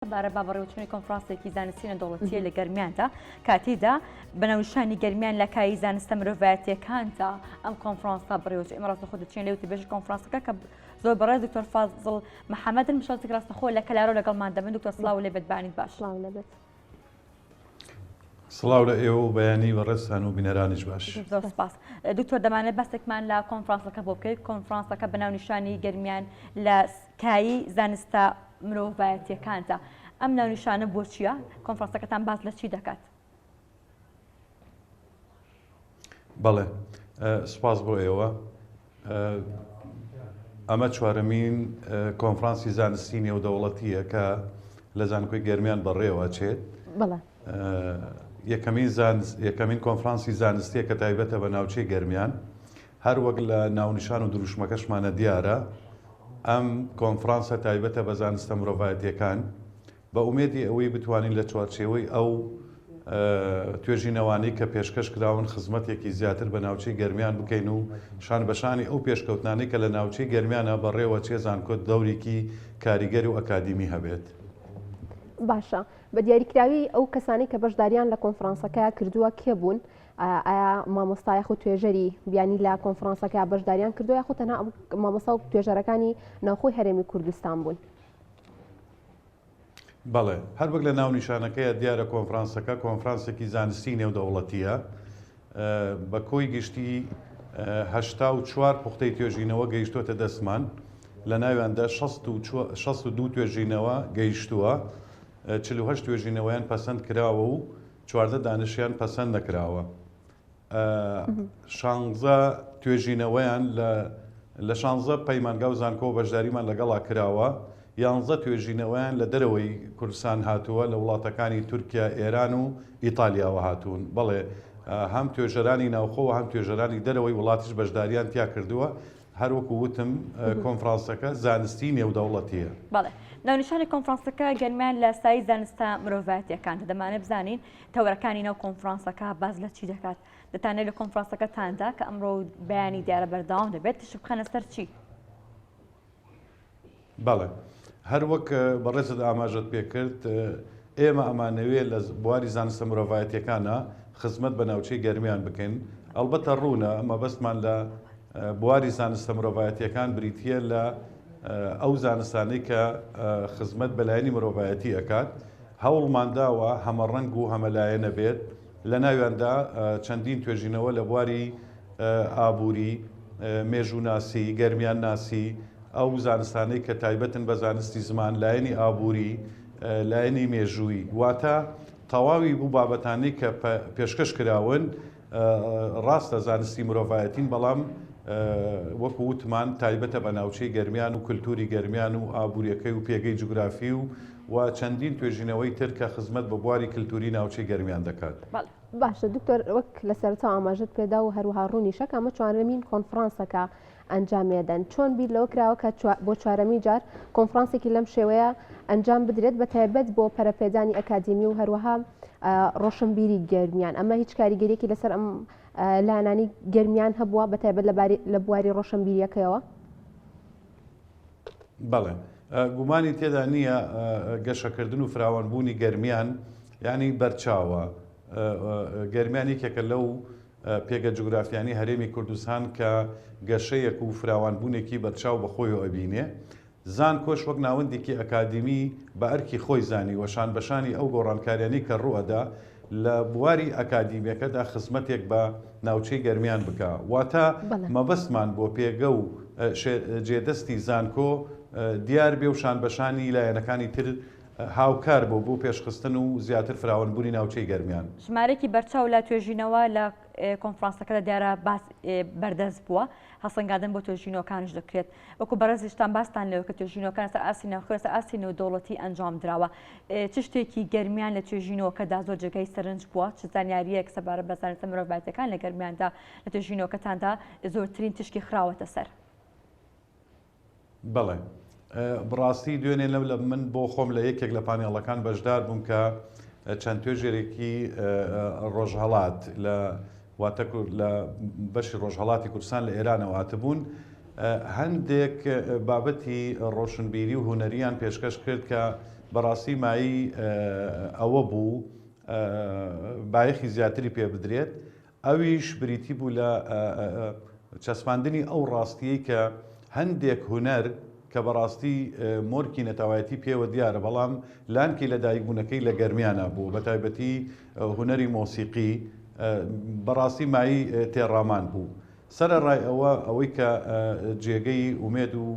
بارە باڕێوچوونی کۆنفرانسێکی زانستیە دەوڵەتیە لە گەرمیاندا کاتیدا بەناوشانی گەرمیان لە کایی زانستە مرۆڤایەتیەکاندا ئەم کۆنفرانسا بڕێوچ ئێمە ڕاستەخۆ دەچین لێوتی بێژ کۆنفرانسەکە کە زۆر بەڕێ دکتۆر فازڵ محەممەدن بشڵتی ڕاستەخۆ لە کەلارۆ لەگەڵمان دەبن دکتۆر سڵاو لێ بێتبانیت باش سڵاو لە ئێوە و بەیانی بەڕێستان و بینەرانیش باش. زۆر سپاس دکتۆر دەمانێت بەستێکمان لە کۆنفرانسەکە بۆ بکەیت کۆنفرانسەکە بەناونیشانی گەرمیان لە کایی زانستە مرۆڤایەتیەکاندا ئەم ناونیشانە بۆ چییە؟ کۆنفرانسەکەتان باز لە چی دەکات؟ بەڵێ سپاس بۆ ئێوە. ئەمە چوارەمین کۆنفرانسی زانستی نێودەوڵەتیە کە لە زانکۆی گەرمیان بەڕێوە چێت. یەکەمین کۆنفرانسی زانستیە کە تایبەتە بە ناوچەی گەرمیان هەر وەک لە ناونیشان و دروشمەکەشمانە دیارە ئەم کۆنفرانسە تایبەتە بە زانستە مرۆڤایەتیەکان بە ئومێدی ئەوەی بتوانین لە چوارچێوەی ئەو توێژینەوانەی کە پێشکەش کراون خزمەتێکی زیاتر بە ناوچەی گەرمیان بکەین و شان بەشانی ئەو پێشکەوتانەی کە لە ناوچەی گەرمیانە بەڕێوە چێزانکۆت دەورێکی کاریگەری و ئەکادیمی هەبێت. باشە بە دیاریکراوی ئەو کەسانی کە بەشداریان لە کۆنفرانسەکە کردووە کێ بوون؟ ئایا مامۆستا یاخود توێژەری بیانی لە کۆنفرانسەکە بەشداریان کردو یاخود تەنها مامۆستا و توێژەرەکانی ناوخۆی هەرێمی کوردستان بوون؟ بەڵێ هەر وەک لە ناونیشانەکەیە دیارە کۆنفرانسەکە کۆنفرانسێکی زانستی نێودەوڵەتیە بە کۆی گشتی 84 پوختەی توێژینەوە گەیشتوتە دەستمان لە ناویاندا 62 توێژینەوە گەیشتووە 48 توێژینەوەیان پەسەند کراوە و 14 دانشیان پەسەند نەکراوە 16 توێژینەوەیان لە 16 پەیمانگا و زانکۆ بەشداریمان لەگەڵا کراوە 11 توێژینەوەیان لە دەرەوەی کوردستان هاتووە لە وڵاتەکانی تورکیا ئێران و ئیتالیاوە هاتوون. بەڵێ هەم توێژەرانی ناوخۆ و هەم توێژەرانی دەرەوەی وڵاتیش بەشداریان تیا کردووە هەروەکو وتم کۆنفرانسەکە زانستی نێودەوڵەتیە. بەڵێ ناونیشانی کۆنفرانسەکە گەرمیان لە سایی زانستە مرۆڤایەتیەکاندا دەمانێت بزانین تەورەکانی ناو کۆنفرانسەکە باز لە چی دەکات دەتانێت لە کۆنفرانسەکەتاندا کە ئەمڕۆ بەیانی دیارە بەردەوام دەبێت تش بخەنە سەر چی؟ بەڵێ هەر وەک بەڕێزت ئاماژت پێکرد ئێمە ئەمانەوێت لە بواری زانستە مرۆڤایەتیەکانە خزمەت بە ناوچەی گەرمیان بکەین ئەلبەتە ڕوونە ئەمە بەستمان لە بواری زانستە مرۆڤایەتیەکان بریتیە لە ئەو زانستانەی کە خزمەت بەلایەنی مرۆڤایەتی ئەکات هەوڵمانداوە هەمەڕەنگ و هەمەلایەنە بێت لە ناویاندا چەندین توێژینەوە لە بواری ئابووری مێژووناسی گەرمیان ناسی ئەو زانستانەی کە تایبەتن بە زانستی زمان لایەنی ئابووری لایەنی مێژووی واتە تەواوی بوو بابەتانەی کە پێشکەش کراون ڕاستە زانستی مرۆڤایەتین بەڵام وەکو وتمان تایبەتە بە ناوچەی گەرمیان و کللتوری گەرمیان و ئابوووریەکەی و پێگەی جوگرافی و چەندین توێژینەوەی تر کە خزمەت بە بواری کللتوری ناوچەی گەرمیان دەکات. باشە دکتۆر وەک لە سەرتا ئاماژت پێدا و هەروها ڕوونیشەکە ئەمە چوارەمین کۆنفرانسەکە ئەنجامێدەن چۆن بیر لەوە کراوە کە بۆ چوارەمی جار کۆنفرانسێکی لەم شێوەیە ئەنجام بدرێت بە تایبەت بۆ پەرەپێدانی ئەکادیمی و هەروەها ڕۆشنبیری گەرمیان ئەمە هیچ کاریگەریەکی لەسەر ئەم لایەنانی گەرمیان هەبووە بە تایبەت لە بواری ڕۆشنبیریەکەیەوە؟ بەڵێ گومانی تێدا نییە گەشەکردن و فراوانبوونی گەرمیان یعنی بەرچاوە گەرمیانێکێکە لەو پێگە جوگرافیانی هەرێمی کوردستان کە گەشەیەک و فراوانبوونێکی بەرچاو بەخۆی و ئەبینێ زان کۆش وەک ناوەندێکی ئەکادیمی بە ئەرکی خۆی زانی وەشان بەشانی ئەو گۆڕانکاریانی کە ڕوئەدا لە بواری ئەکادیمیەکەدا خزمەتێک بە ناوچەی گەرمیان بکە واتە مەبەستمان بۆ پێگە و جێدەستی زانکۆ دیار بێ و شان بەشانی لایەنەکانی تر هاوکار بۆ پێشخستن و زیاتر فراوانبوونی ناوچەی گەرمیان ژمارەی بەرچاو لە توێژینەوە لە کۆنفرانسەکەدا دیارە بەردەست بووە هەسەنگاندن بۆ توێژینەوەکانش دەکرێت وەکو بەڕێزیشتان باستان لەوە کە توێژینەوەکان سەر ئاسی ناوخۆ سەر ئاسی نێودەوڵەتی ئەنجام درراوە چ شتێکی گەرمیان لە توێژینەوەکەدا زۆر جێگەی سەرنج بووە چ زانیاریەک سەبارەت بە زانستە مرۆڤایەتیەکان لە گەرمیاندا لە توێژینەوەکەتاندا زۆرترین تشکی خراوەتە سەر؟ بەڵێ بڕاستی دوێنێ لە من بۆ خۆم لە یەکێک لە پانێڵەکان بەشدار بووم کە چەند توێژێرێکی ڕۆژهەڵات لە واتە لە بەشی ڕۆژهەڵاتی کوردستان لە ئێرانەوە هاتبوون هەندێک بابەتی ڕۆشنبیری و هونەریان پێشکەش کرد کە بەڕاستی مایی ئەوە بوو بایەخی زیاتری پێ بدرێت ئەویش بریتی بوو لە چەسپاندنی ئەو ڕاستیەی کە هەندێک هونەر کە بەڕاستی مۆرکی نەتەوایەتی پێوە دیارە بەڵام لانکی لە دایکبوونەکەی لە گەرمیانە بوو بە تایبەتی هونەری مۆسیقی بەڕاستی مایی تێڕامان بوو سەرەڕای ئەوەی کە جێگەی ئومێد و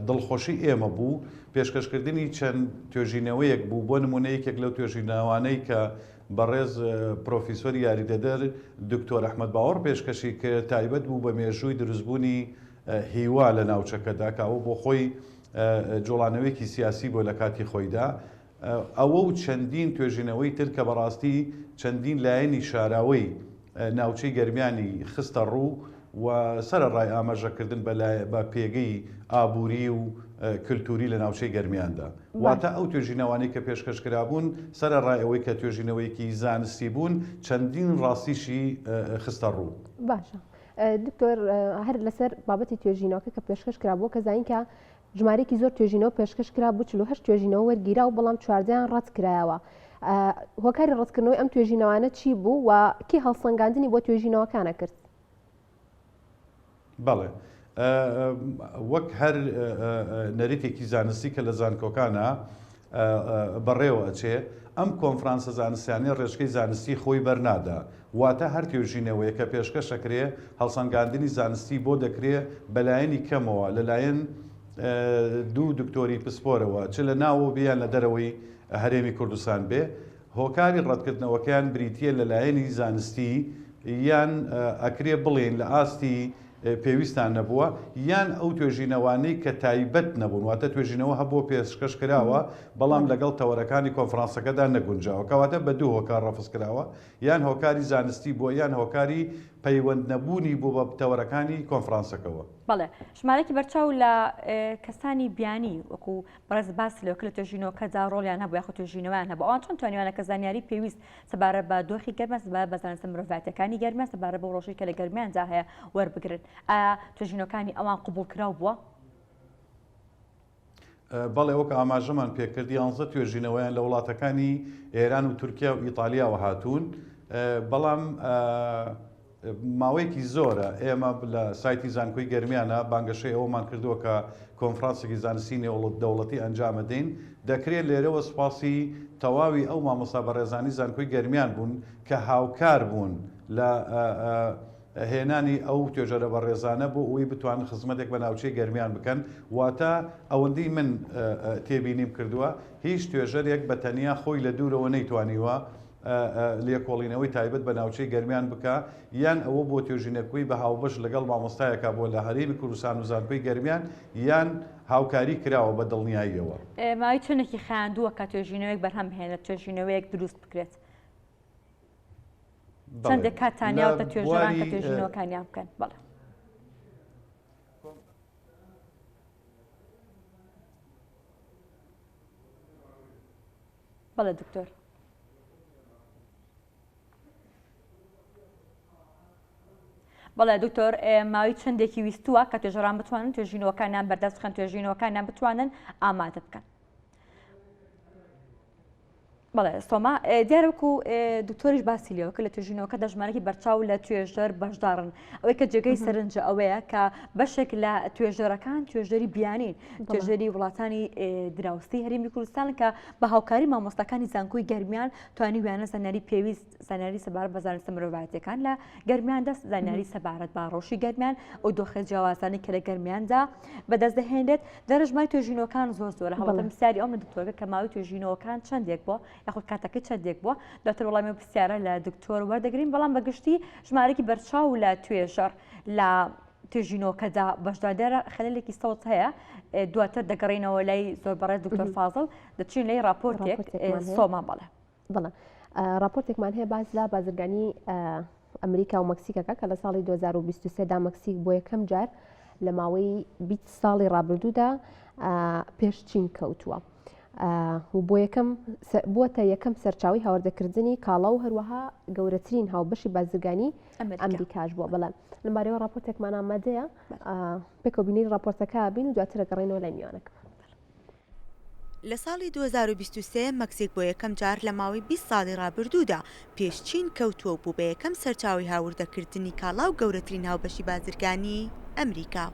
دڵخۆشی ئێمە بوو پێشکەشکردنی چەند توێژینەوەیەک بوو بۆ نمونە یەکێک لەو توێژینەوانەی کە بەڕێز پرۆفیسۆری یاریدەدەر دکتۆر ئەحمەد باوەڕ پێشکەشی کرد تایبەت بوو بە مێژووی دروستبوونی هیوا لە ناوچەکەدا کاوە بۆ خۆی جوڵانەوەیەکی سیاسی بۆ لە کاتی خۆیدا ئەوە و چەندین توێژینەوەی تر کە بەڕاستی چەندین لایەنی شاراوەی ناوچەی گەرمیانی خستە ڕوو و سەرەڕای ئاماژەکردن بە پێگەی ئابووری و کللتوری لە ناوچەی گەرمیاندا واتە ئەو توێژینەوانەی کە پێشکەشکرابوون سەرەڕای ئەوەی کە توێژینەوەیەکی زانستی بوون چەندین ڕاستیشی خستە ڕوو. باشە دکتۆر هەر لەسەر بابەتی توێژینەوەکە کە پێشکەش کرابووە کە زانین کە ژمارەیەکی زۆر توێژینەوە پێشکەش کرا بوو 48 توێژینەوە وەرگیرا و بەڵام 14یان ڕەت کرایەوە. هۆکاری ڕەتکردنەوەی ئەم توێژینەوانە چی بوو و کی هەڵسەنگاندنی بۆ توێژینەوەکانە کرد؟ بەڵێ وەک هەر نەریتێکی زانستی کە لە زانکۆکانە بەڕێوە ئەچێ ئەم کۆنفرانسە زانستیانەی ڕێژکەی زانستی خۆی بەرنادا واتە هەر توێژینەوەیە کە پێشکەشەکرێ هەڵسەنگاندنی زانستی بۆ دەکرێ بەلایەنی کەمەوە لەلایەن دوو دکتۆری پسپۆرەوە چ لە ناوە بیان لە دەرەوەی هەرێمی کوردستان بێ هۆکاری ڕەتکردنەوەکەیان بریتیە لەلایەنی زانستی یان ئەکرێ بڵێن لە ئاستی پێویستان نەبووە یان ئەو توێژینەوانەی کە تایبەت نەبوون واتە توێژینەوە هەبوو پێشکەش کراوە بەڵام لەگەڵ تەوەرەکانی کۆنفرانسەکەدا نەگونجاوە کەواتە بە دوو هۆکار ڕەفز کراوە یان هۆکاری زانستی بووە یان هۆکاری پەیوەند نەبوونی بوو بە تەوەرەکانی کۆنفرانسەکەەوە. بەڵێ ژمارەی بەرچاو لە کەسانی بیانی وەکو بەڕێز باس لەوکە لە توێژینەوەکەدا ڕۆڵیان هەبوو یاخود توێژینەوەیان هەبوو ئەوان چۆن توانیوانە کە زانیاری پێویست سەبارەت بە دۆخی گەرمە سەبارەت بە زانستە مرۆڤایەتەکانی گەرمە سەبارەت بە ڕۆژەی کە لە گەرمیاندا هەیە وەربگرن ئایا توێژینەوەکانی ئەوان قبول کراو بووە؟ بەڵێ وەک ئاماژەمان پێکردی 11 توێژینەوەیان لە وڵاتەکانی ئێران و تورکیا و ئیتالیاوە هاتوون بەڵام ماوەیەکی زۆرە ئێمە لە سایتی زانکۆی گەرمیانە بانگەشەی ئەومان کردووە کە کۆنفرانسێکی زانستی نێودەوڵەتی ئەنجامەدەین دەکرێت لێرەوە سوپاسی تەواوی ئەو مامۆستا بەڕێزانی زانکۆی گەرمیان بوون کە هاوکار بوون لە هێنانی ئەو توێژەرە بەڕێزانە بۆ ئەوی بتوانن خزمەتێک بە ناوچەی گەرمیان بکەن واتە ئەوەندەی من تێبینیم کردووە هیچ توێژەرێک بە تەنیا خۆی لە دوورەوە نەیتوانیوە لێکۆڵینەوەی تایبەت بە ناوچەی گەرمیان بکە یان ئەوە بۆ توێژینەکوی بە هاوبەش لەگەڵ مامۆستایەکە بۆ لە هەرێمی کوردستان و زانکۆی گەرمیان یان هاوکاری کراوە بە دڵنیاییەوە. ماوەی چەندێکی خاندووە کە توێژینەوەیەک بەرهەم هێنێت توێژینەوەیەک دروست بکرێت؟ چەندێک کاتانیاوتە توێژەران کە توێژینەوەکانیان بکەن؟ بەڵێ بەڵێ دکتۆر. بەڵێ دکتۆر ماوەی چەندێکی ویستووە کە توێژەران بتوانن توێژینەوەکانیان بەردەست بخەن توێژینەوەکانیان بتوانن ئامادە بکەن. بەڵێ سۆما دیارەکو دکتۆریش باسی لێەوە کە لە توێژینەوەکە دەژمارەی بەرچاو لە توێژەر بەشدارن ئەوەی کە جێگەی سەرنجە ئەوەیە کە بەشێک لە توێژەرەکان توێژەری بیانین توێژەری وڵاتانی دراوستی هەرێمی کوردستان کە بە هاوکاری مامۆستاکانی زانکۆی گەرمیان توانی ویانە زانیاری پێویست زانیاری سەبارەت بە زانستە مرۆڤایەتیەکان لە گەرمیان دەست زانیاری سەبارەت بە ڕۆژی گەرمیان ئەو دۆخە جیاوازانی کە لە گەرمیاندا بەدەست دەهێنرێت دەژمای توێژینەوەکان زۆرە هەڵەتە پرسیاری ئەو دکتۆرەکە کە ماوەی توێژینەوەکان چەندێک بووە یاخود کاتەکە چەندێک بووە دواتر وەڵامی پرسیارە لە دکتۆر وەردەگرین بەڵام بەگشتی ژمارەی بەرچاو لە توێژەر لە توێژینەوەکەدا بەشدادێرە خەلەلێکی سەوت هەیە دواتر دەگەڕینەوە لای زۆر بەڕێز دکتۆر فازڵ دەچین لای راپۆرتێک سۆما بەڵێ بڵێ راپۆرتێکمان هەیە باز لە بازرگانی ئەمریکا و مەکسیکەکە کە لە ساڵی 2023دا مەکسیک بۆ یەکەم جار لە ماوەی 20 ساڵی ڕابردوودا پێشچین کەوتووە و بۆتە یەکەم سەرچاوی هاوردەکردنی کاڵا و هەروەها گەورەترین هاوبەشی بازرگانی ئەمریکاش بووە بەڵێ لەمبارەوە راپۆرتێکمان ئامادەیە پێکەوە بینی راپۆرتەکە بین و دواتر دەگەڕێنەوە لای میوانەکە. لە ساڵی 2023 مەکسیک بۆ یەکەم جار لە ماوەی 20 ساڵی ڕابردوودا پێشچین کەوتووە بوو بە یەکەم سەرچاوی هاوردەکردنی کاڵا و گەورەترین هاوبەشی بازرگانی ئەمریکا.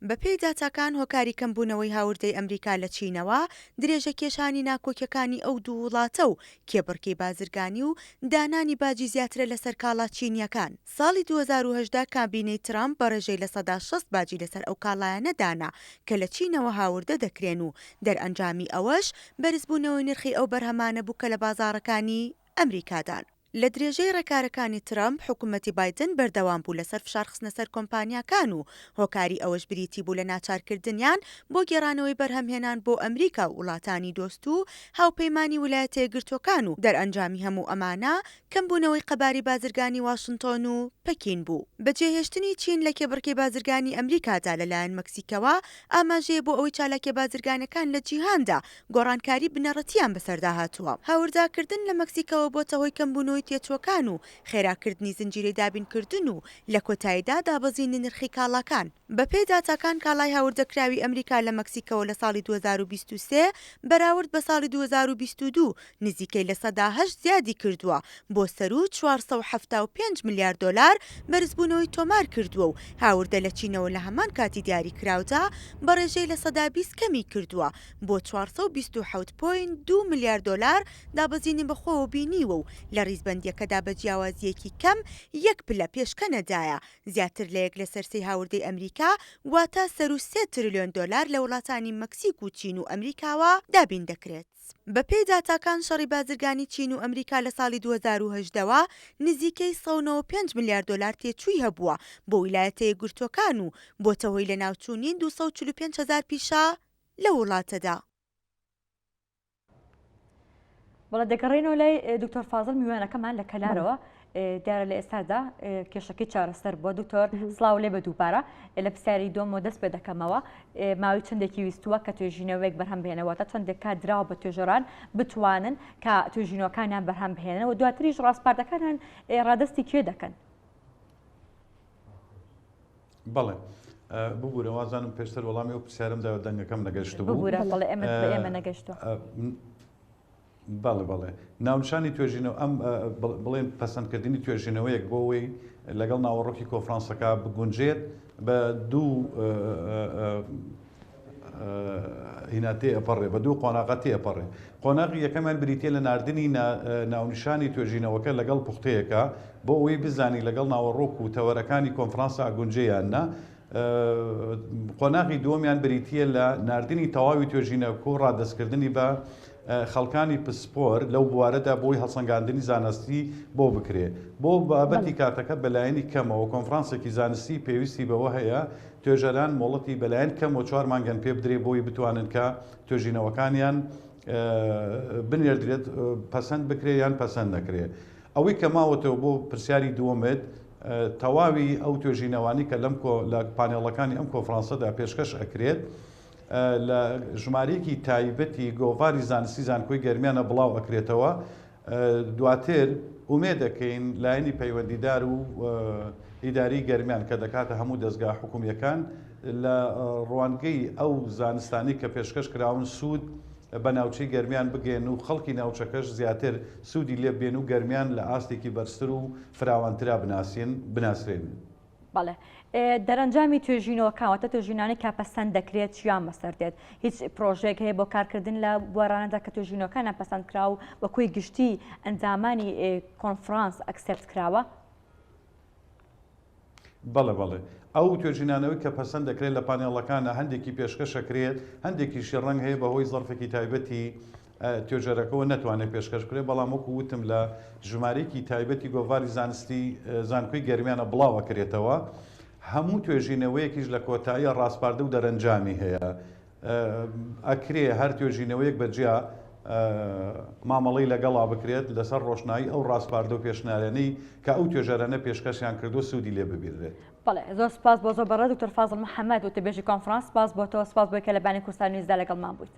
بە پێی داتاکان هۆکاری کەمبوونەوەی هاوردەی ئەمریکا لە چینەوە درێژە کێشانی ناکۆکیەکانی ئەو دوو وڵاتە و کێبڕکەی بازرگانی و دانانی باجی زیاترە لەسەر کاڵا چینیەکان. ساڵی 2018 کابینەی ترامپ بەڕێژەی لە 6 باجی لەسەر ئەو کاڵایانە دانا کە لە چینەوە هاوردە دەکرێن و دەرئەنجامی ئەوەش بەرزبوونەوەی نرخی ئەو بەرهەمانە بوو کە لە بازاڕەکانی ئەمریکادان. لە درێژەی ڕێکارەکانی ترامپ حکوومەتی بایدن بەردەوام بوو لەسەر فشار خستنە سەر کۆمپانیاکان و هۆکاری ئەوەش بریتی بوو لە ناچارکردنیان بۆ گێڕانەوەی بەرهەمهێنان بۆ ئەمریکا و وڵاتانی دۆست و هاوپەیمانی ویلایەتە یەکگرتووەکان و دەرئەنجامی هەموو ئەمانە کەمبوونەوەی قەباری بازرگانی واشنتۆن و پەکین بوو. بەجێهێشتنی چین لە کێبڕکەی بازرگانی ئەمریکادا لەلایەن مەکسیکەوە ئاماژەیە بۆ ئەوەی چالاکیە بازرگانەکان لە جیهاندا گۆڕانکاری بنەڕەتیان بەسەردا هاتووە. هاورداکردن لە مەکسیکەوە بۆتە هۆی کەمبوونەوەی تێچووەکان و خێراکردنی زنجیرەی دابینکردن و لە کۆتاییدا دابەزینی نرخی کاڵاکان. بە پێی داتاکان کاڵای هاوردەکراوی ئەمریکا لە مەکسیکەوە لە ساڵی 2023 بەراورد بە ساڵی 2022 نزیکەی لە 108 زیادی کردووە بۆ سەرو 475 میلیارد دلار بەرزبوونەوەی تۆمار کردووە و هاوردە لە چینەوە لە هەمان کاتی دیاری کراودا بەڕێژەی لە 120 کەمی کردووە بۆ 427.2 میلیارد دلار دابەزینی بەخۆوە بینیوە و لە ڕیزبەندیەکەدا بە جیاوازیەکی کەم 1 پلە پێشکەنەدایە زیاتر لە یەک لە سەرسەی هاوردەی ئەمریکا واتە سەر و 3 تریلیۆن دلار لە وڵاتانی مەکسیک و چین و ئەمریکاوە دابین دەکرێت. بە پێی داتاکان شەڕی بازرگانی چین و ئەمریکا لە ساڵی 2018ەوە نزیکەی 195 میلیارد دلار تێچووی هەبووە بۆ ویلایەتە یەکگرتووەکان و بۆتە هۆی لە ناوچوونی 245,000 پیشە لە وڵاتەدا. بەڵێ دەگەڕێنەوە لای دکتۆر فازڵ میوانەکەمان لە کەلارەوە دیارە لە ئێستادا کێشەکەی چارەسەر بۆ دکتۆر سڵاو لێ بە دووبارە لە پرسیاری دۆمەوە دەست پێ دەکەمەوە ماوەی چندێکی ویستووە کە توێژینەوەیەک بەرهەم بهێنەوەتە چەندێک کات دراوە بە توێژەران بتوانن کە توێژینەوەکانیان بەرهەم بهێنەوە دواتریش ڕاستپاردەکانیان ڕادستی کێ دەکەن. بەڵێ ببوورە وازانم پێشتر وەڵامی ئەو پرسیارم داوە دەنگەکەم نەگەشت بوو ببوورە بەڵێ ئێمە نەگەشتووە. بەڵێ ناونشانی توێژینەوە ئەم بڵێن پەسەندکردنی توێژینەوەیەک بۆەوەی لەگەڵ ناوەڕۆکی کۆفرانسەکە بگونجێت بە دوو هیناتێ ئەپەڕێ بە دوو قۆناغەتی ئەپەڕێ. قۆناغی یەکەمان بریتە لە نردنی ناونشانی توێژینەوەکە لەگەڵ پوختەیەەکە بۆ ئەوەی بزانی لەگەڵ ناوەڕۆک و تەوەرەکانی کۆنفرانسا گونجەیاننا. قۆناغی دووەمیان بریتە لە نردنی تەواوی توێژینەوەکە و ڕادەستکردنی بە خەڵکانی پسپۆر لەو بوارەدا بۆی هەڵسەنگاندنی زانستی بۆ بکرێ بۆ بابەتی کاتەکە بەلایەنی کەمەوە کۆنفرانسێکی زانستی پێویستی بەوە هەیە توێژەران مۆڵەتی بەلایەن کەم و 4 مانگەن پێ بدرێ بۆی بتوانن کە توێژینەوەکانیان بنێردرێت پەسەند بکرێ یان پەسەند نەکرێ. ئەوەی کە ماوەتەوە بۆ پرسیاری دووەمت تەواوی ئەو توێژینەوانی کە لە پانێڵەکانی ئەم کۆنفرانسەدا پێشکەش ئەکرێت لە ژمارەیەکی تایبەتی گۆڤاری زانستی زانکۆی گەرمیانە بڵاو ئەکرێتەوە. دواتر ئومێ دەکەین لایەنی پەیوەندیدار و ئیداری گەرمیان کە دەکاتە هەموو دەستگا حکوومیەکان لە ڕوانگەی ئەو زانستانی کە پێشکەش کراون سوود بە ناوچەی گەرمیان بگەن و خەڵکی ناوچەکەش زیاتر سوودی لێ بێن و گەرمیان لە ئاستێکی بەرزتر و فراوانترا بناسرێن. بەڵێ دەرەنجامی توێژینەوەکانواتە توێژینانی کا پەسەند دەکرێت چیان بەسەردێت هیچ پرۆژێک هەیە بۆ کارکردن لە بوارانەدا کە توێژینەوەکانیان پەسەند کرا و بەکوی گشتی ئەنجامانی کۆنفرانس ئەکسپت کراوە. بەڵێ ئەو توێژینانەوەی کە پەسەند دەکرێت لە پانێڵەکانە هەندێکی پێشکەشەکرێت هەندێکیشی ڕەنگ هەیە بەهۆی زەرفێکی تایبەتی توێژەرەکەەوە نەتوانێت پێشکەش کرێت بەڵام وەکو وتم لە ژمارەیەکی تایبەتی گۆڤاری زانستی زانکۆی گەرمیانە بڵاوەکرێتەوە. هەموو توێژینەوەیەکیش لە کۆتاییە ڕاستپاردە و دەرەنجامی هەیە ئەکرێ هەر توێژینەوەیەک بەجیا مامەڵی لەگەڵا بکرێت لەسەر ڕۆشنایی ئەو ڕاستپاردە و پێشنیارانەی کە ئەو توێژەرانە پێشکەشیان کردو سوودی لێ ببیرێت. بەڵێ زۆر سپاس بۆ زۆر بەڕێ دکتۆر فازڵ محەممەد و تێبێژی کۆنفرانس سپاس بۆ تۆ سپاس بۆی کە لە بانی کورسانی نوێزدا لەگەڵمان بوویت.